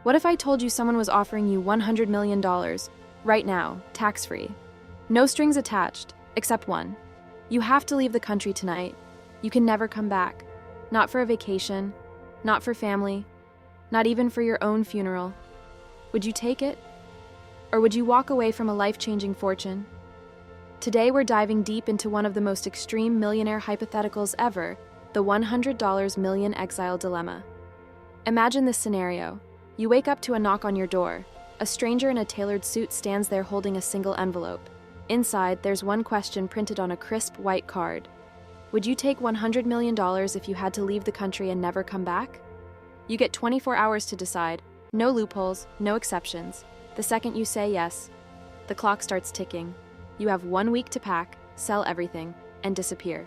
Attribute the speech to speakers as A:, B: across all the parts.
A: What if I told you someone was offering you $100 million right now, tax-free? No strings attached, except one. You have to leave the country tonight. You can never come back. Not for a vacation, not for family, not even for your own funeral. Would you take it? Or would you walk away from a life-changing fortune? Today we're diving deep into one of the most extreme millionaire hypotheticals ever, the $100 million exile dilemma. Imagine this scenario. You wake up to a knock on your door. A stranger in a tailored suit stands there holding a single envelope. Inside, there's one question printed on a crisp white card. Would you take $100 million if you had to leave the country and never come back? You get 24 hours to decide. No loopholes, no exceptions. The second you say yes, the clock starts ticking. You have 1 week to pack, sell everything, and disappear.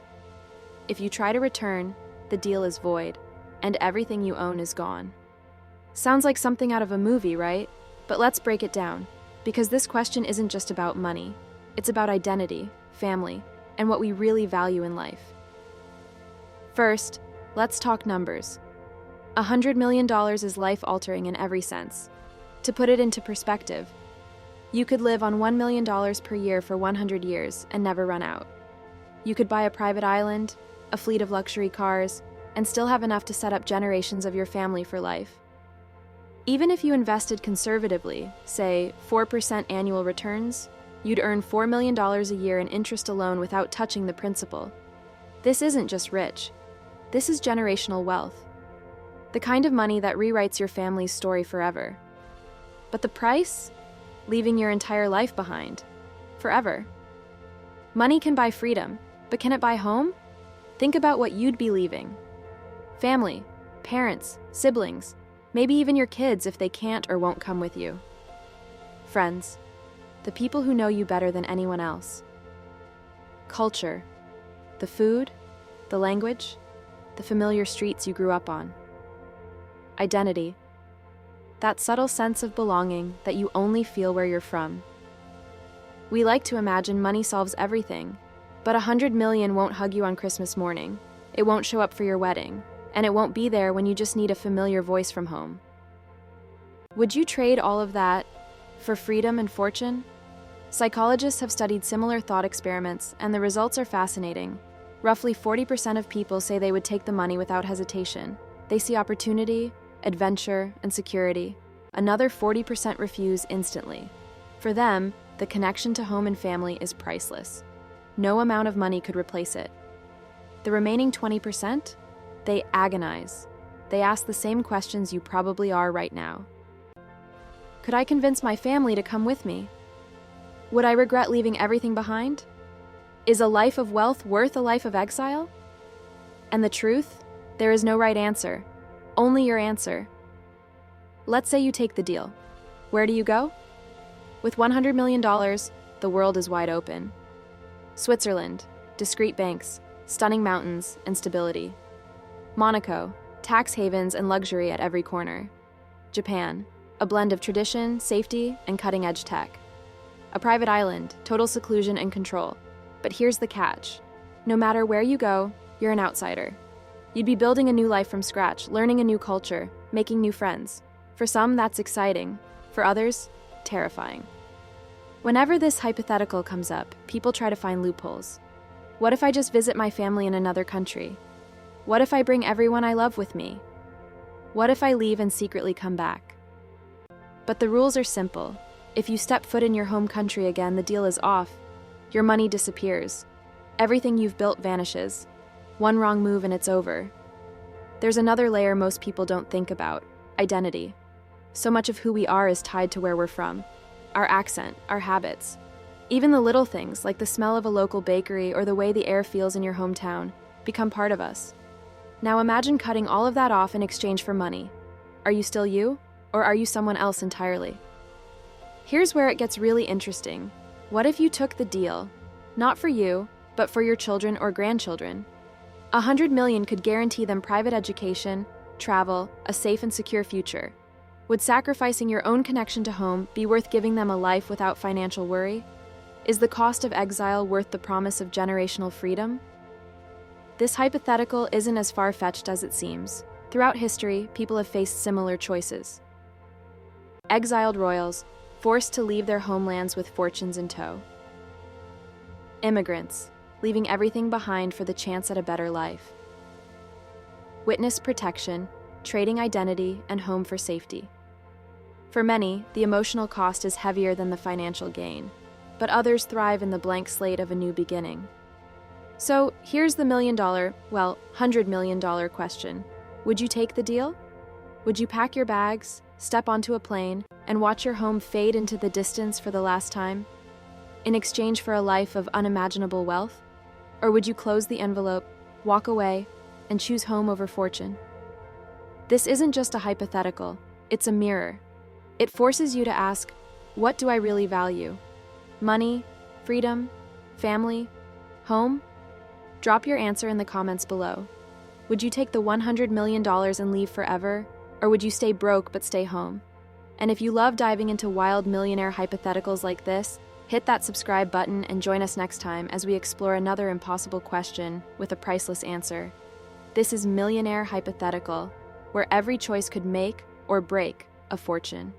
A: If you try to return, the deal is void, and everything you own is gone. Sounds like something out of a movie, right? But let's break it down, because this question isn't just about money. It's about identity, family, and what we really value in life. First, let's talk numbers. $100 million is life-altering in every sense. To put it into perspective, you could live on $1 million per year for 100 years and never run out. You could buy a private island, a fleet of luxury cars, and still have enough to set up generations of your family for life. Even if you invested conservatively, say 4% annual returns, you'd earn $4 million a year in interest alone without touching the principal. This isn't just rich. This is generational wealth. The kind of money that rewrites your family's story forever. But the price? Leaving your entire life behind. Forever. Money can buy freedom, but can it buy home? Think about what you'd be leaving. Family, parents, siblings, maybe even your kids if they can't or won't come with you. Friends, the people who know you better than anyone else. Culture, the food, the language, the familiar streets you grew up on. Identity, that subtle sense of belonging that you only feel where you're from. We like to imagine money solves everything, but $100 million won't hug you on Christmas morning. It won't show up for your wedding, and it won't be there when you just need a familiar voice from home. Would you trade all of that for freedom and fortune? Psychologists have studied similar thought experiments, and the results are fascinating. Roughly 40% of people say they would take the money without hesitation. They see opportunity, adventure, and security. Another 40% refuse instantly. For them, the connection to home and family is priceless. No amount of money could replace it. The remaining 20%? They agonize. They ask the same questions you probably are right now. Could I convince my family to come with me? Would I regret leaving everything behind? Is a life of wealth worth a life of exile? And the truth? There is no right answer. Only your answer. Let's say you take the deal. Where do you go? With $100 million, the world is wide open. Switzerland, discreet banks, stunning mountains, and stability. Monaco, tax havens and luxury at every corner. Japan, a blend of tradition, safety, and cutting-edge tech. A private island, total seclusion and control. But here's the catch. No matter where you go, you're an outsider. You'd be building a new life from scratch, learning a new culture, making new friends. For some, that's exciting. For others, terrifying. Whenever this hypothetical comes up, people try to find loopholes. What if I just visit my family in another country? What if I bring everyone I love with me? What if I leave and secretly come back? But the rules are simple. If you step foot in your home country again, the deal is off. Your money disappears. Everything you've built vanishes. One wrong move and it's over. There's another layer most people don't think about: identity. So much of who we are is tied to where we're from. Our accent, our habits. Even the little things, like the smell of a local bakery or the way the air feels in your hometown, become part of us. Now imagine cutting all of that off in exchange for money. Are you still you, or are you someone else entirely? Here's where it gets really interesting. What if you took the deal? Not for you, but for your children or grandchildren. $100 million could guarantee them private education, travel, a safe and secure future. Would sacrificing your own connection to home be worth giving them a life without financial worry? Is the cost of exile worth the promise of generational freedom? This hypothetical isn't as far-fetched as it seems. Throughout history, people have faced similar choices. Exiled royals, forced to leave their homelands with fortunes in tow. Immigrants, leaving everything behind for the chance at a better life. Witness protection, trading identity and home for safety. For many, the emotional cost is heavier than the financial gain, but others thrive in the blank slate of a new beginning. So here's the $100 million question. Would you take the deal? Would you pack your bags, step onto a plane, and watch your home fade into the distance for the last time, in exchange for a life of unimaginable wealth? Or would you close the envelope, walk away, and choose home over fortune? This isn't just a hypothetical, it's a mirror. It forces you to ask, what do I really value? Money, freedom, family, home? Drop your answer in the comments below. Would you take the $100 million and leave forever? Or would you stay broke but stay home? And if you love diving into wild millionaire hypotheticals like this, hit that subscribe button and join us next time as we explore another impossible question with a priceless answer. This is Millionaire Hypothetical, where every choice could make or break a fortune.